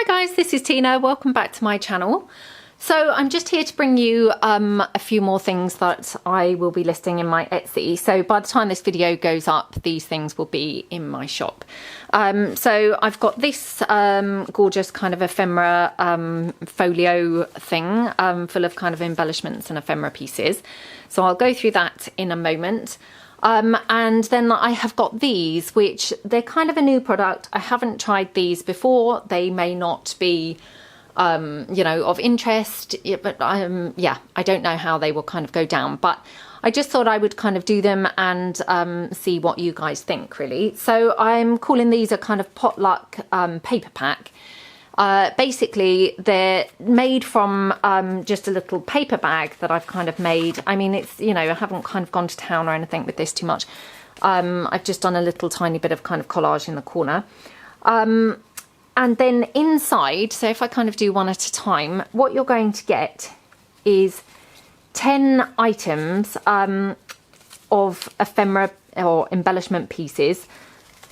Hi guys, this is Tina. Welcome back to my channel. So I'm just here to bring you a few more things that I will be listing in my Etsy. So by the time this video goes up, these things will be in my shop. So I've got this gorgeous kind of ephemera folio thing full of kind of embellishments and ephemera pieces. So I'll go through that in a moment. And then I have got these, which they're kind of a new product. I haven't tried these before. They may not be, you know, of interest, but yeah, I don't know how they will kind of go down, but I just thought I would kind of do them and see what you guys think, really. So I'm calling these a kind of potluck paper pack. Basically, they're made from just a little paper bag that I've kind of made. I mean, it's, you know, I haven't kind of gone to town or anything with this too much. I've just done a little tiny bit of kind of collage in the corner. And then inside, so if I kind of do one at a time, what you're going to get is 10 items of ephemera or embellishment pieces,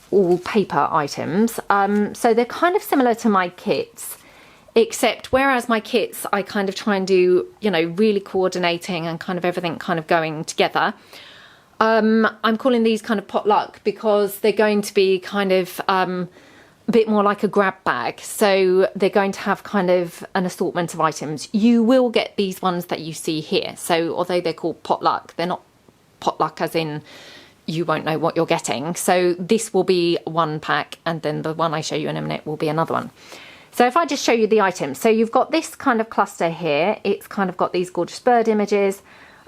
all paper items. So they're kind of similar to my kits, except whereas my kits I kind of try and do, you know, really coordinating and kind of everything kind of going together. I'm calling these kind of potluck because they're going to be kind of a bit more like a grab bag. So they're going to have kind of an assortment of items. You will get these ones that you see here. So although they're called potluck, they're not potluck as in you won't know what you're getting. So this will be one pack, and then the one I show you in a minute will be another one. So if I just show you the items, so you've got this kind of cluster here. It's kind of got these gorgeous bird images,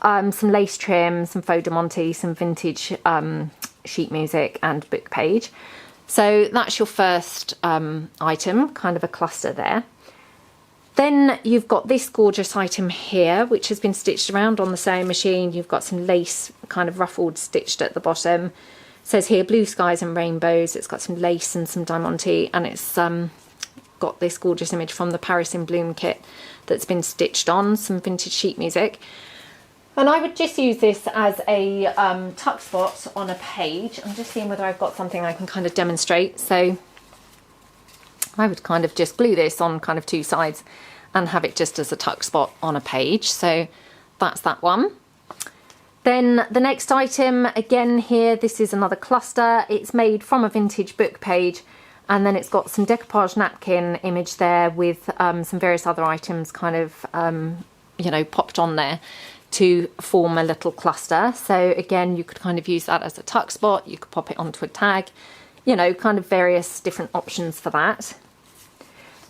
some lace trim, some faux de monte, some vintage sheet music and book page. So that's your first item, kind of a cluster there. Then you've got this gorgeous item here, which has been stitched around on the sewing machine. You've got some lace kind of ruffled stitched at the bottom. It says here blue skies and rainbows. It's got some lace and some diamante, and it's got this gorgeous image from the Paris in Bloom kit that's been stitched on, some vintage sheet music. And I would just use this as a tuck spot on a page. I'm just seeing whether I've got something I can kind of demonstrate. So I would kind of just glue this on kind of two sides and have it just as a tuck spot on a page. So that's that one. Then the next item, again here, this is another cluster. It's made from a vintage book page, and then it's got some decoupage napkin image there with some various other items kind of, you know, popped on there to form a little cluster. So again, you could kind of use that as a tuck spot. You could pop it onto a tag, you know, kind of various different options for that.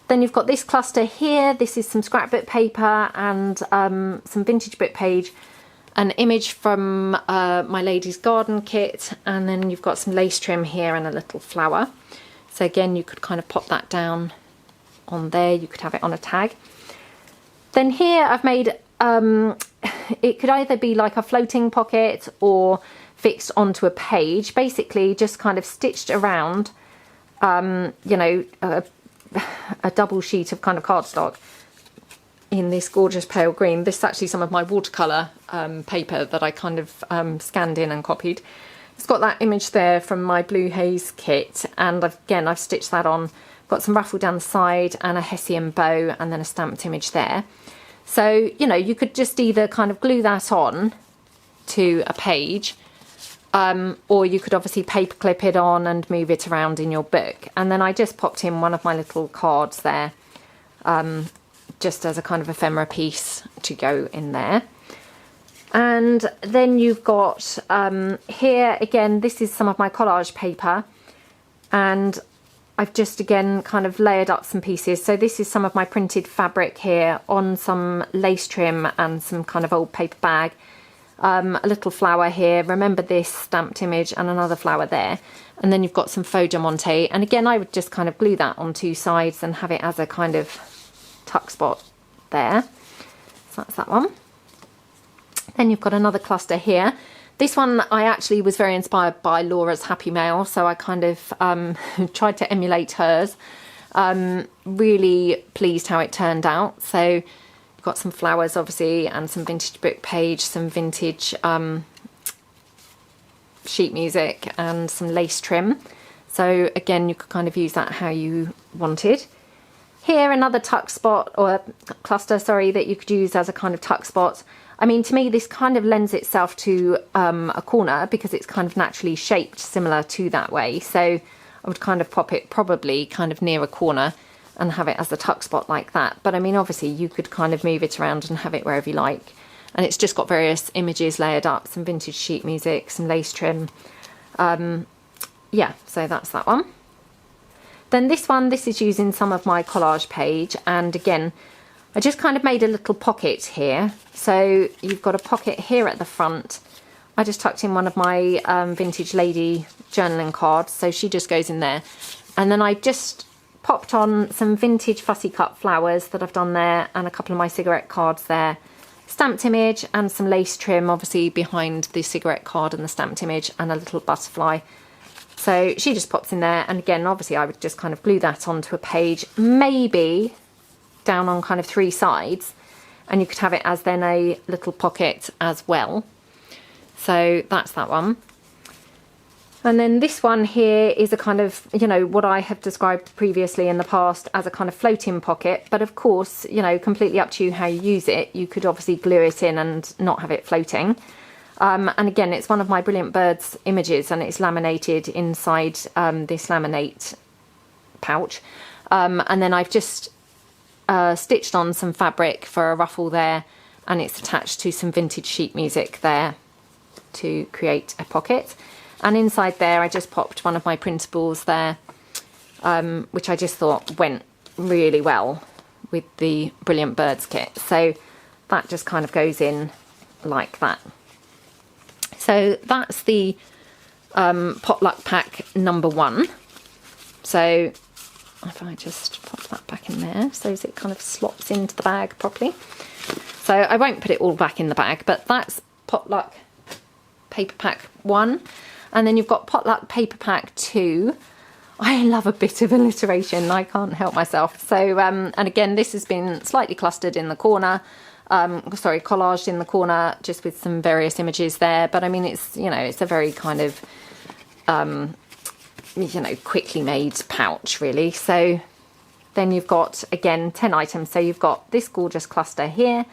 Then you've got this cluster here. This is some scrapbook paper and some vintage book page, an image from my lady's garden kit, and then you've got some lace trim here and a little flower. So again, you could kind of pop that down on there. You could have it on a tag. Then here I've made, it could either be like a floating pocket or fixed onto a page, basically just kind of stitched around, you know, a double sheet of kind of cardstock in this gorgeous pale green. This is actually some of my watercolour paper that I kind of scanned in and copied. It's got that image there from my Blue Haze kit, and again I've stitched that on. Got some ruffle down the side and a Hessian bow, and then a stamped image there. So, you know, you could just either kind of glue that on to a page, or you could obviously paperclip it on and move it around in your book. And then I just popped in one of my little cards there, just as a kind of ephemera piece to go in there. And then you've got here, again, this is some of my collage paper, and I've just again kind of layered up some pieces. So this is some of my printed fabric here on some lace trim and some kind of old paper bag. A little flower here, remember this stamped image, and another flower there. And then you've got some faux diamante, and again I would just kind of glue that on two sides and have it as a kind of tuck spot there. So that's that one. Then you've got another cluster here. This one I actually was very inspired by Laura's Happy Mail, so I kind of tried to emulate hers. Really pleased how it turned out. So you've got some flowers obviously, and some vintage book page, some vintage sheet music, and some lace trim. So again, you could kind of use that how you wanted. Here, another tuck spot, or cluster, sorry, that you could use as a kind of tuck spot. I mean, to me, this kind of lends itself to a corner because it's kind of naturally shaped similar to that way. So I would kind of pop it probably kind of near a corner and have it as a tuck spot like that. But I mean, obviously you could kind of move it around and have it wherever you like. And it's just got various images layered up, some vintage sheet music, some lace trim. Yeah, so that's that one. Then this one, this is using some of my collage page, and again, I just kind of made a little pocket here. So you've got a pocket here at the front. I just tucked in one of my vintage lady journaling cards, so she just goes in there. And then I just popped on some vintage fussy cut flowers that I've done there, and a couple of my cigarette cards there. Stamped image and some lace trim, obviously behind the cigarette card and the stamped image, and a little butterfly. So she just pops in there, and again, obviously I would just kind of glue that onto a page, maybe down on kind of 3 sides, and you could have it as then a little pocket as well. So that's that one. And then this one here is a kind of, you know, what I have described previously in the past as a kind of floating pocket, but of course, you know, completely up to you how you use it. You could obviously glue it in and not have it floating. And again, it's one of my Brilliant Birds images, and it's laminated inside this laminate pouch. And then I've just stitched on some fabric for a ruffle there, and it's attached to some vintage sheet music there to create a pocket. And inside there, I just popped one of my printables there, which I just thought went really well with the Brilliant Birds kit. So that just kind of goes in like that. So that's the Potluck pack number 1. So if I just pop that back in there so as it kind of slots into the bag properly. So I won't put it all back in the bag, but that's Potluck paper pack 1. And then you've got Potluck paper pack 2. I love a bit of alliteration, I can't help myself. So, and again, this has been slightly clustered in the corner. Collaged in the corner, just with some various images there. But I mean, it's, you know, it's a very kind of, you know, quickly made pouch, really. So then you've got, again, 10 items. So you've got this gorgeous cluster here,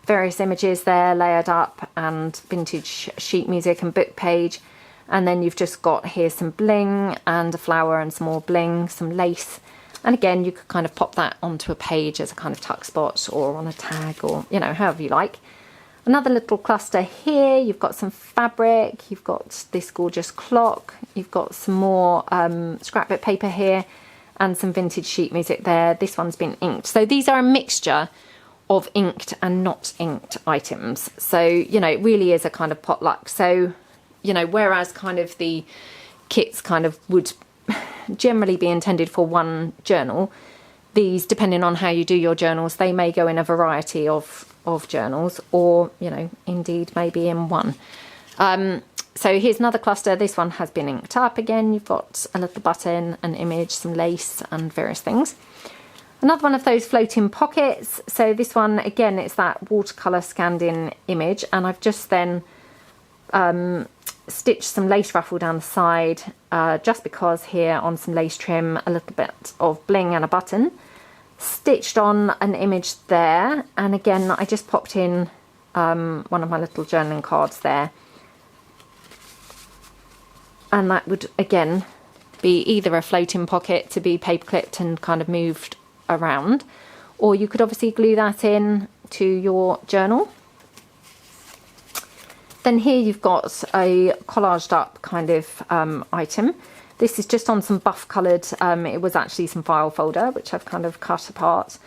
various images there layered up, and vintage sheet music and book page. And then you've just got here some bling and a flower and some more bling, some lace. And again, you could kind of pop that onto a page as a kind of tuck spot or on a tag, or, you know, however you like. Another little cluster here, you've got some fabric, you've got this gorgeous clock, you've got some more scrapbook paper here, and some vintage sheet music there. This one's been inked. So these are a mixture of inked and not inked items. So, you know, it really is a kind of potluck. So, you know, whereas kind of the kits kind of would generally be intended for one journal, these, depending on how you do your journals, they may go in a variety of journals, or, you know, indeed maybe in one. So here's another cluster. This one has been inked up again. You've got a little button, an image, some lace and various things. Another one of those floating pockets. So this one, again, it's that watercolour scanned in image, and I've just then stitched some lace ruffle down the side, just because here on some lace trim, a little bit of bling and a button. Stitched on an image there, and again I just popped in one of my little journaling cards there, and that would again be either a floating pocket to be paper clipped and kind of moved around, or you could obviously glue that in to your journal. Then here you've got a collaged up kind of item. This is just on some buff coloured, it was actually some file folder, which I've kind of cut apart.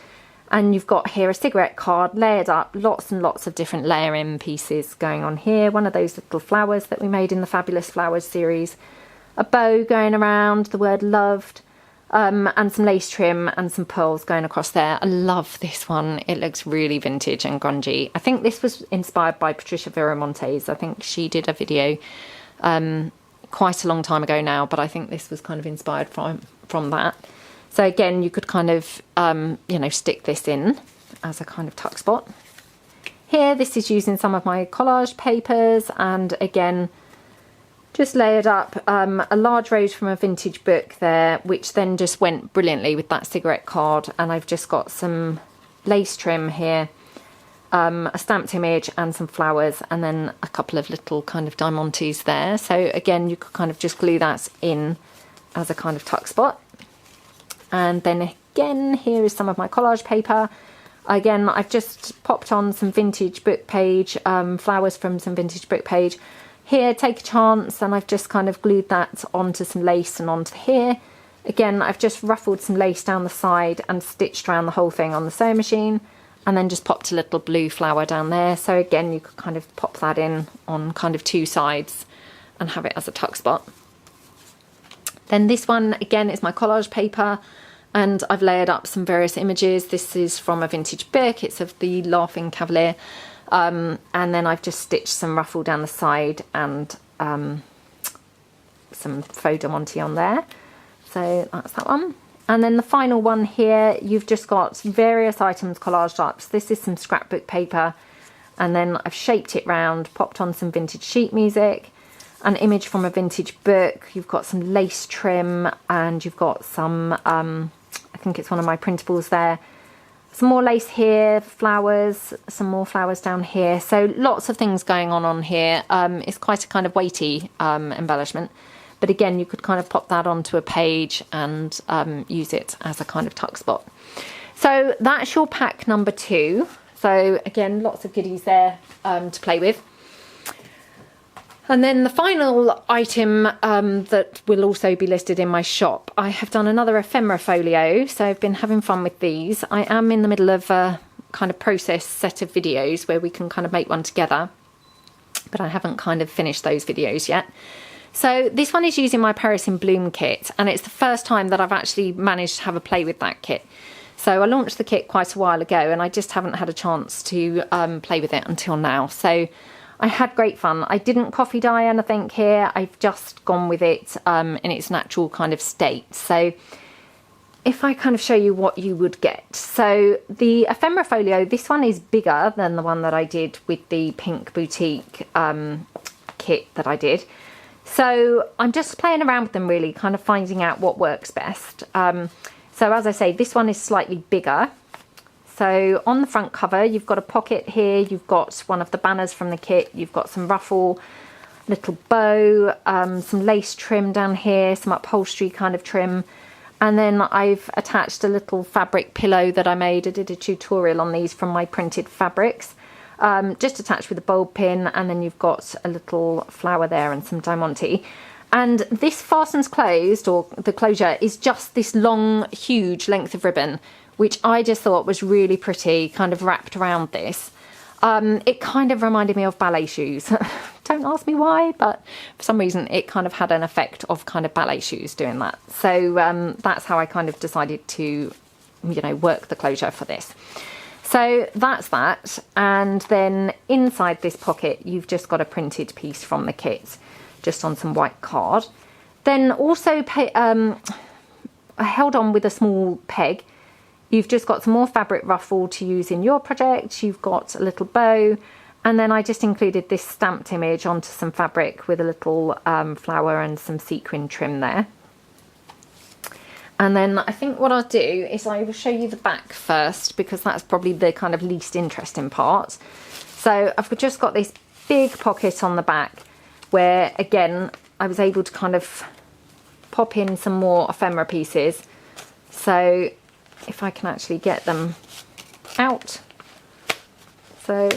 And you've got here a cigarette card layered up, lots and lots of different layering pieces going on here. One of those little flowers that we made in the Fabulous Flowers series. A bow going around, the word loved, and some lace trim and some pearls going across there. I love this one. It looks really vintage and grungy. I think this was inspired by Patricia Viramontes. I think she did a video quite a long time ago now, but I think this was kind of inspired from that. So again, you could kind of, you know, stick this in as a kind of tuck spot. Here, this is using some of my collage papers, and again, just layered up a large rose from a vintage book there, which then just went brilliantly with that cigarette card. And I've just got some lace trim here, a stamped image and some flowers, and then a couple of little kind of diamantes there. So again, you could kind of just glue that in as a kind of tuck spot. And then again, here is some of my collage paper. Again, I've just popped on some vintage book page, flowers from some vintage book page. Here, take a chance, and I've just kind of glued that onto some lace and onto here. Again, I've just ruffled some lace down the side and stitched around the whole thing on the sewing machine, and then just popped a little blue flower down there. So again, you could kind of pop that in on kind of two sides and have it as a tuck spot. Then this one, again, is my collage paper, and I've layered up some various images. This is from a vintage book. It's of the Laughing Cavalier. And then I've just stitched some ruffle down the side and some faux diamante on there. So that's that one. And then the final one here, you've just got various items collaged up. So this is some scrapbook paper, and then I've shaped it round, popped on some vintage sheet music, an image from a vintage book. You've got some lace trim, and you've got some, I think it's one of my printables there. Some more lace here, flowers, some more flowers down here. So lots of things going on here. It's quite a kind of weighty embellishment. But again, you could kind of pop that onto a page and use it as a kind of tuck spot. So that's your pack number 2. So again, lots of goodies there to play with. And then the final item that will also be listed in my shop, I have done another ephemera folio, so I've been having fun with these. I am in the middle of a kind of process set of videos where we can kind of make one together, but I haven't kind of finished those videos yet. So this one is using my Paris in Bloom kit, and it's the first time that I've actually managed to have a play with that kit. So I launched the kit quite a while ago, and I just haven't had a chance to play with it until now. So I had great fun. I didn't coffee dye anything here. I've just gone with it in its natural kind of state. So if I kind of show you what you would get. So the ephemera folio, this one is bigger than the one that I did with the pink boutique kit that I did. So I'm just playing around with them really, kind of finding out what works best. So as I say, this one is slightly bigger. So on the front cover, you've got a pocket here, you've got one of the banners from the kit, you've got some ruffle, little bow, some lace trim down here, some upholstery kind of trim. And then I've attached a little fabric pillow that I made. I did a tutorial on these from my printed fabrics. Just attached with a bulb pin, and then you've got a little flower there and some diamante. And this fastens closed, or the closure is just this long, huge length of ribbon, which I just thought was really pretty, kind of wrapped around this. It kind of reminded me of ballet shoes. Don't ask me why, but for some reason it kind of had an effect of kind of ballet shoes doing that. So that's how I kind of decided to, you know, work the closure for this. So that's that. And then inside this pocket, you've just got a printed piece from the kit, just on some white card. Then also I held on with a small peg. You've just got some more fabric ruffle to use in your project. You've got a little bow. And then I just included this stamped image onto some fabric with a little flower and some sequin trim there. And then I think what I'll do is I will show you the back first, because that's probably the kind of least interesting part. So I've just got this big pocket on the back where, again, I was able to kind of pop in some more ephemera pieces. So if I can actually get them out. So,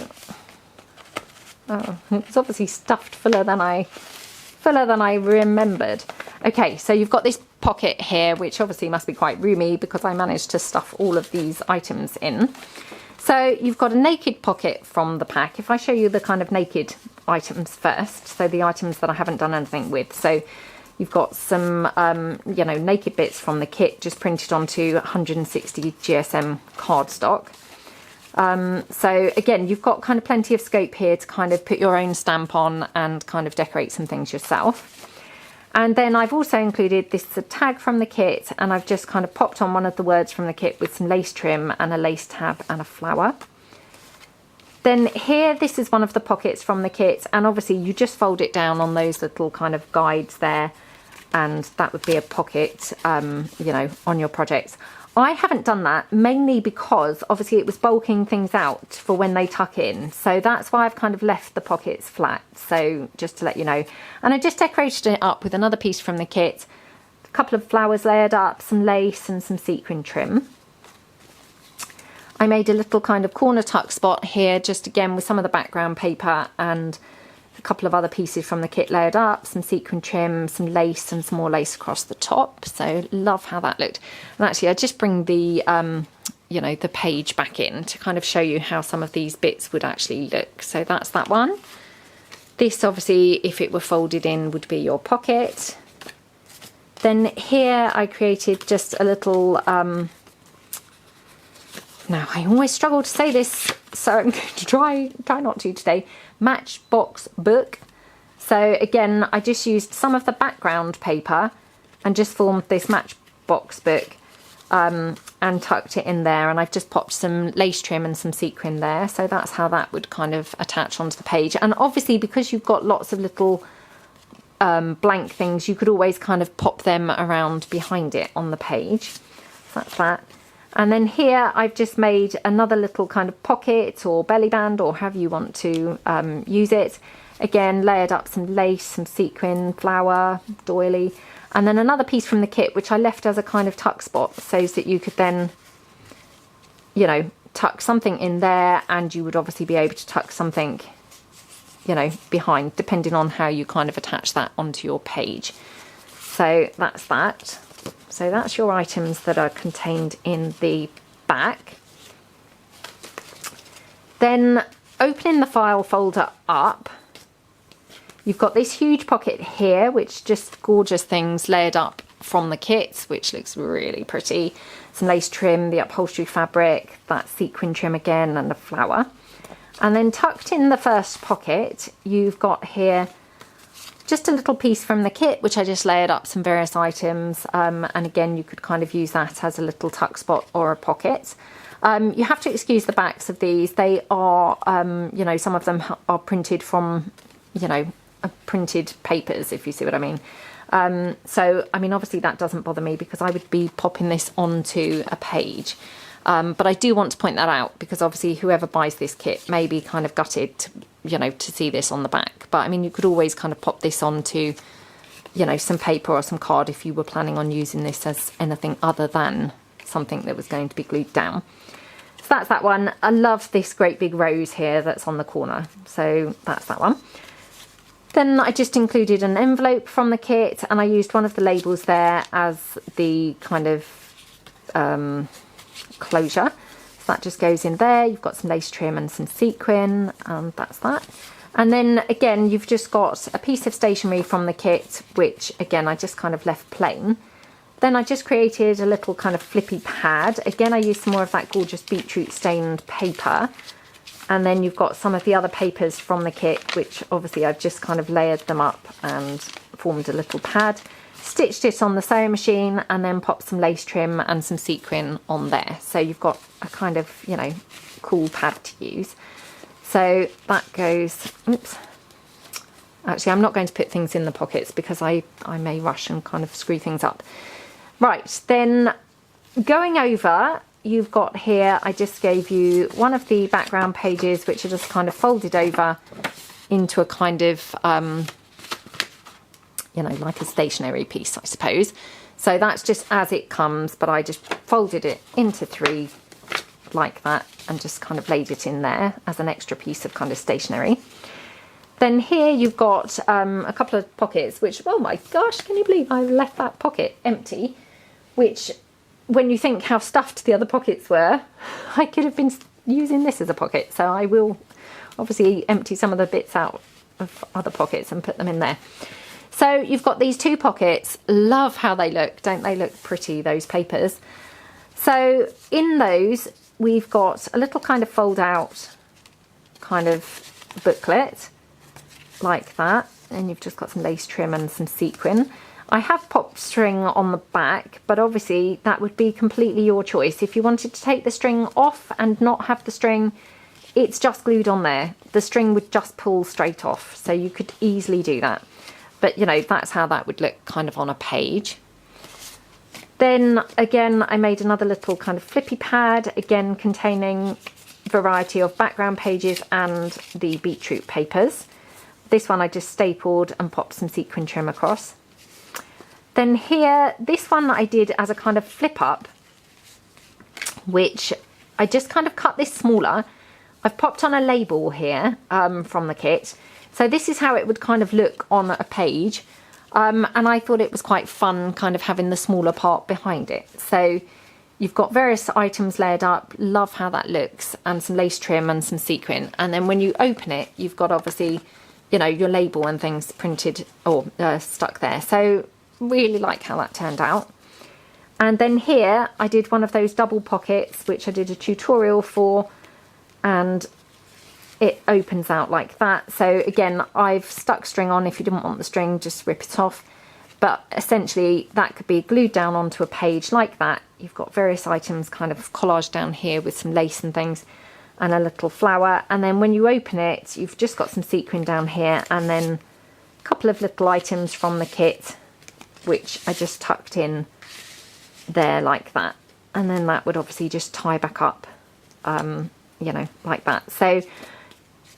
oh, it's obviously stuffed fuller than I remembered. Okay, so you've got this pocket here, which obviously must be quite roomy because I managed to stuff all of these items in. So you've got a naked pocket from the pack. If I show you the kind of naked items first, so the items that I haven't done anything with. So you've got some, you know, naked bits from the kit just printed onto 160 GSM cardstock. So again, you've got kind of plenty of scope here to kind of put your own stamp on and kind of decorate some things yourself. And then I've also included this tag from the kit, and I've just kind of popped on one of the words from the kit with some lace trim and a lace tab and a flower. Then here, this is one of the pockets from the kit, and obviously you just fold it down on those little kind of guides there, and that would be a pocket, you know, on your projects. I haven't done that, mainly because obviously it was bulking things out for when they tuck in. So that's why I've kind of left the pockets flat. So just to let you know. And I just decorated it up with another piece from the kit. A couple of flowers layered up, some lace and some sequin trim. I made a little kind of corner tuck spot here, just again with some of the background paper and a couple of other pieces from the kit layered up, some sequin trim, some lace and some more lace across the top. So love how that looked. And actually I just bring the, you know, the page back in to kind of show you how some of these bits would actually look. So that's that one. This obviously, if it were folded in, would be your pocket. Then here I created just a little, now I always struggle to say this, so I'm going to try not to today. Matchbox book. So again, I just used some of the background paper and just formed this matchbox book and tucked it in there, and I've just popped some lace trim and some sequin there. So that's how that would kind of attach onto the page. And obviously because you've got lots of little blank things, you could always kind of pop them around behind it on the page. So that's that. And then here I've just made another little kind of pocket or belly band, or however you want to use it. Again, layered up some lace, some sequin, flower, doily, and then another piece from the kit which I left as a kind of tuck spot, so that you could then, you know, tuck something in there, and you would obviously be able to tuck something, you know, behind, depending on how you kind of attach that onto your page. So that's that. So that's your items that are contained in the back. Then opening the file folder up, you've got this huge pocket here, which just gorgeous things layered up from the kit, which looks really pretty. Some lace trim, the upholstery fabric, that sequin trim again, and a flower. And then tucked in the first pocket, you've got here just a little piece from the kit, which I just layered up some various items. And again, you could kind of use that as a little tuck spot or a pocket. You have to excuse the backs of these. They are, you know, some of them are printed from, you know, printed papers, if you see what I mean. So, I mean, obviously that doesn't bother me because I would be popping this onto a page. But I do want to point that out because obviously whoever buys this kit may be kind of gutted to, you know, to see this on the back. But I mean, you could always kind of pop this onto, you know, some paper or some card if you were planning on using this as anything other than something that was going to be glued down. So that's that one. I love this great big rose here that's on the corner. So that's that one. Then I just included an envelope from the kit, and I used one of the labels there as the kind of closure. So that just goes in there. You've got some lace trim and some sequin, and that's that. And then again, you've just got a piece of stationery from the kit, which again, I just kind of left plain. Then I just created a little kind of flippy pad. Again, I used some more of that gorgeous beetroot stained paper. And then you've got some of the other papers from the kit, which obviously I've just kind of layered them up and formed a little pad. Stitched it on the sewing machine and then popped some lace trim and some sequin on there. So you've got a kind of, you know, cool pad to use. So that goes, oops. Actually, I'm not going to put things in the pockets because I may rush and kind of screw things up. Right, then going over, you've got here, I just gave you one of the background pages, which are just kind of folded over into a kind of, you know, like a stationery piece, I suppose. So that's just as it comes, but I just folded it into three like that and just kind of laid it in there as an extra piece of kind of stationery. Then here you've got a couple of pockets, which, oh my gosh, can you believe I left that pocket empty? Which, when you think how stuffed the other pockets were, I could have been using this as a pocket. So I will obviously empty some of the bits out of other pockets and put them in there. So you've got these two pockets. Love how they look. Don't they look pretty, those papers? So in those, we've got a little kind of fold out kind of booklet like that. And you've just got some lace trim and some sequin. I have popped string on the back, but obviously that would be completely your choice. If you wanted to take the string off and not have the string, it's just glued on there. The string would just pull straight off, so you could easily do that. But you know, that's how that would look kind of on a page. Then again, I made another little kind of flippy pad, again containing variety of background pages and the beetroot papers. This one I just stapled and popped some sequin trim across. Then here, this one I did as a kind of flip up, which I just kind of cut this smaller. I've popped on a label here from the kit. So this is how it would kind of look on a page. And I thought it was quite fun kind of having the smaller part behind it. So you've got various items layered up, love how that looks, and some lace trim and some sequin. And then when you open it, you've got obviously, you know, your label and things printed or stuck there. So really like how that turned out. And then here I did one of those double pockets, which I did a tutorial for, and it opens out like that. So again, I've stuck string on. If you didn't want the string, just rip it off. But essentially that could be glued down onto a page like that. You've got various items kind of collaged down here with some lace and things and a little flower. And then when you open it, you've just got some sequin down here and then a couple of little items from the kit, which I just tucked in there like that. And then that would obviously just tie back up, you know, like that. So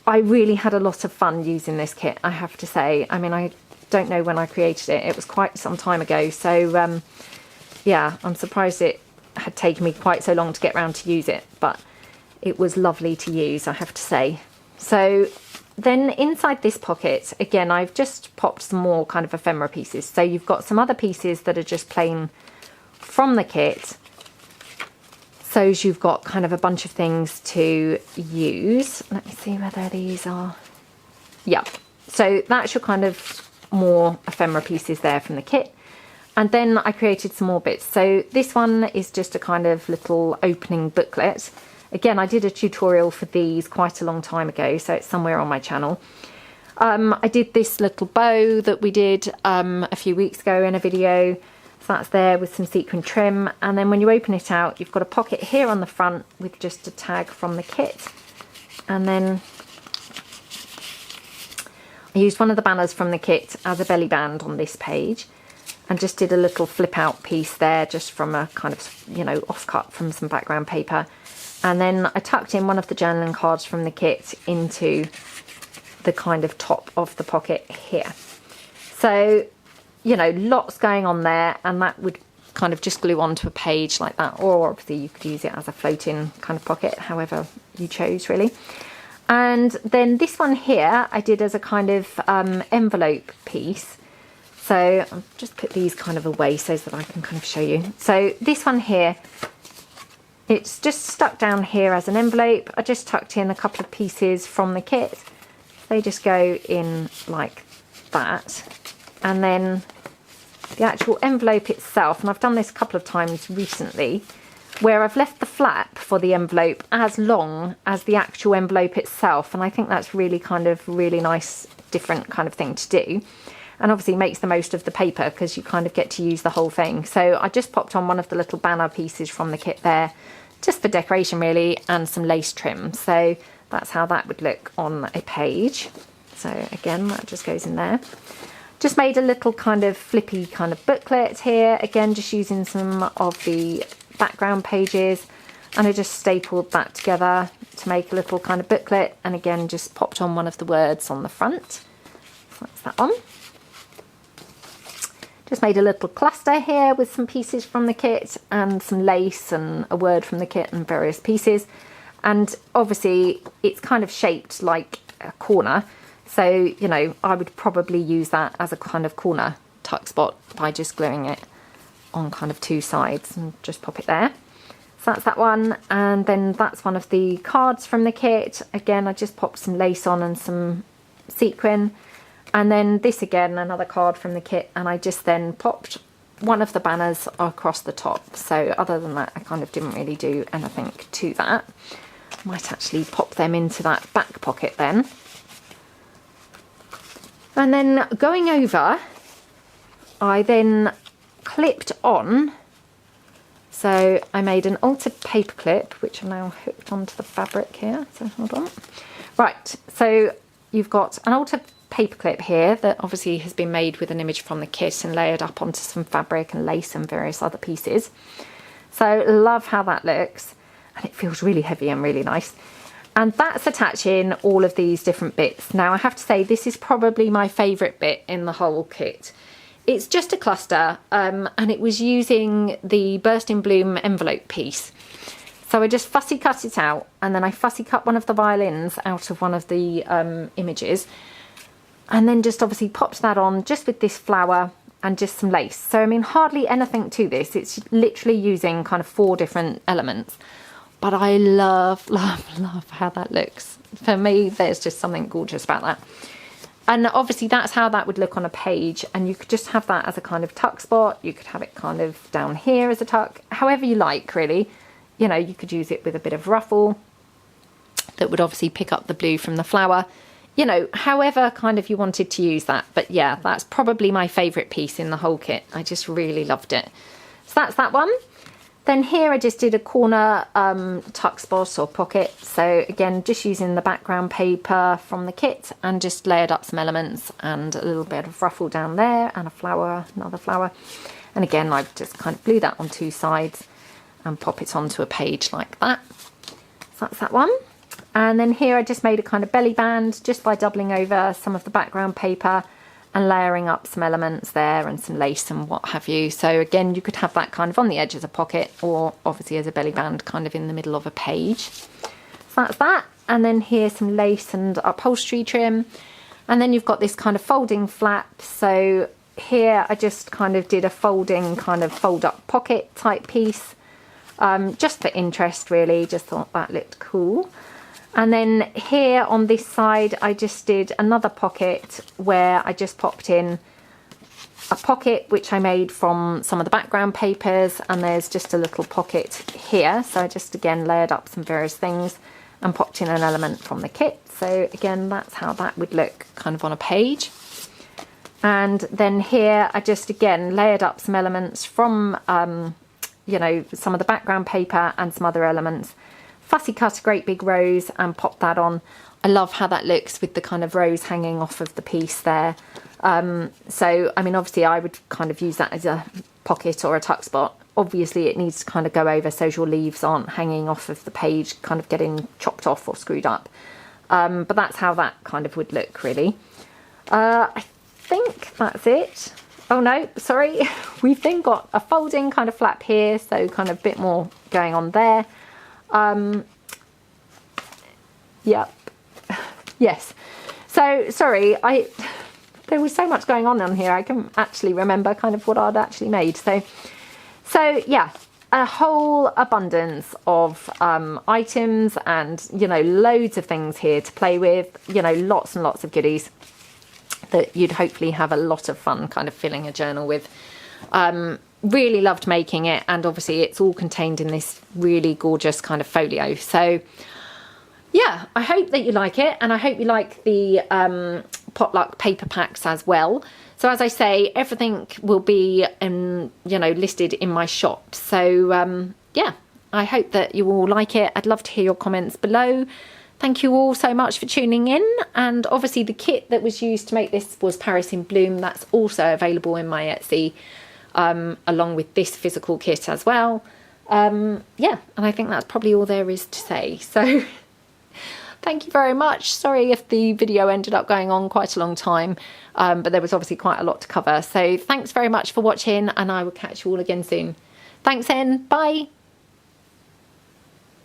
I really had a lot of fun using this kit, I have to say. I mean, I don't know when I created it. It was quite some time ago. So yeah, I'm surprised it had taken me quite so long to get around to use it, but it was lovely to use, I have to say. So then inside this pocket, again, I've just popped some more kind of ephemera pieces. So you've got some other pieces that are just plain from the kit. So you've got kind of a bunch of things to use. Let me see whether these are. Yeah, so that's your kind of more ephemera pieces there from the kit. And then I created some more bits. So this one is just a kind of little opening booklet. Again, I did a tutorial for these quite a long time ago, so it's somewhere on my channel. I did this little bow that we did a few weeks ago in a video. So that's there with some sequin trim. And then when you open it out, you've got a pocket here on the front with just a tag from the kit. And then I used one of the banners from the kit as a belly band on this page. And just did a little flip out piece there just from a kind of, you know, offcut from some background paper. And then I tucked in one of the journaling cards from the kit into the kind of top of the pocket here. So, you know, lots going on there, and that would kind of just glue onto a page like that, or obviously you could use it as a floating kind of pocket, however you chose really. And then this one here I did as a kind of envelope piece. So I'll just put these kind of away so that I can kind of show you. So this one here, it's just stuck down here as an envelope. I just tucked in a couple of pieces from the kit. They just go in like that. And then the actual envelope itself, and I've done this a couple of times recently, where I've left the flap for the envelope as long as the actual envelope itself. And I think that's really kind of really nice, different kind of thing to do. And obviously makes the most of the paper because you kind of get to use the whole thing. So I just popped on one of the little banner pieces from the kit there, just for decoration really, and some lace trim. So that's how that would look on a page. So again, that just goes in there. Just made a little kind of flippy kind of booklet here. Again, just using some of the background pages. And I just stapled that together to make a little kind of booklet. And again, just popped on one of the words on the front. That's that one. Just made a little cluster here with some pieces from the kit and some lace and a word from the kit and various pieces. And obviously it's kind of shaped like a corner. So, you know, I would probably use that as a kind of corner tuck spot by just gluing it on kind of two sides and just pop it there. So that's that one. And then that's one of the cards from the kit. Again, I just popped some lace on and some sequin. And then this again, another card from the kit, and I just then popped one of the banners across the top. So other than that, I kind of didn't really do anything to that. Might actually pop them into that back pocket then. And then going over, I then clipped on So I made an altered paperclip, which are now hooked onto the fabric here. So hold on. Right, so you've got an altered paperclip here that obviously has been made with an image from the kit and layered up onto some fabric and lace and various other pieces. So love how that looks, and it feels really heavy and really nice. And that's attaching all of these different bits. Now I have to say this is probably my favourite bit in the whole kit. It's just a cluster, and it was using the Burst in Bloom envelope piece. So I just fussy cut it out, and then I fussy cut one of the violins out of one of the images, and then just obviously popped that on just with this flower and just some lace. So I mean, hardly anything to this. It's literally using kind of 4 different elements. But I love, love, love how that looks. For me, there's just something gorgeous about that. And obviously that's how that would look on a page, and you could just have that as a kind of tuck spot. You could have it kind of down here as a tuck, however you like really. You know, you could use it with a bit of ruffle that would obviously pick up the blue from the flower. You know, however kind of you wanted to use that. But yeah, that's probably my favourite piece in the whole kit. I just really loved it. So that's that one. Then here I just did a corner tuck spot or pocket. So again, just using the background paper from the kit and just layered up some elements and a little bit of ruffle down there and a flower, another flower. And again, I've just kind of glue that on 2 sides and pop it onto a page like that. So that's that one. And then here I just made a kind of belly band just by doubling over some of the background paper and layering up some elements there and some lace and what have you. So again, you could have that kind of on the edge as a pocket, or obviously as a belly band kind of in the middle of a page. So that's that. And then here's some lace and upholstery trim. And then you've got this kind of folding flap. So here I just kind of did a folding kind of fold up pocket type piece, just for interest really, just thought that looked cool. And then here on this side, I just did another pocket where I just popped in a pocket which I made from some of the background papers, and there's just a little pocket here. So I just again layered up some various things and popped in an element from the kit. So again, that's how that would look kind of on a page. And then here I just again layered up some elements from, you know, some of the background paper and some other elements. Fussy cut a great big rose and pop that on. I love how that looks with the kind of rose hanging off of the piece there. So, I mean, obviously I would kind of use that as a pocket or a tuck spot. Obviously it needs to kind of go over so your leaves aren't hanging off of the page, kind of getting chopped off or screwed up. But that's how that kind of would look really. I think that's it. Oh no, sorry. We've then got a folding kind of flap here, so kind of a bit more going on there. Yep. Yes. So sorry, there was so much going on here. I can actually remember kind of what I'd actually made. So yeah, a whole abundance of items and, you know, loads of things here to play with, you know, lots and lots of goodies that you'd hopefully have a lot of fun kind of filling a journal with. Really loved making it, and obviously it's all contained in this really gorgeous kind of folio. So yeah, I hope that you like it, and I hope you like the Potluck paper packs as well. So as I say, everything will be you know, listed in my shop. So yeah, I hope that you all like it. I'd love to hear your comments below. Thank you all so much for tuning in, and obviously the kit that was used to make this was Paris in Bloom. That's also available in my Etsy, along with this physical kit as well. Yeah, and I think that's probably all there is to say. So thank you very much. Sorry if the video ended up going on quite a long time, but there was obviously quite a lot to cover. So thanks very much for watching, and I will catch you all again soon. Thanks then, bye.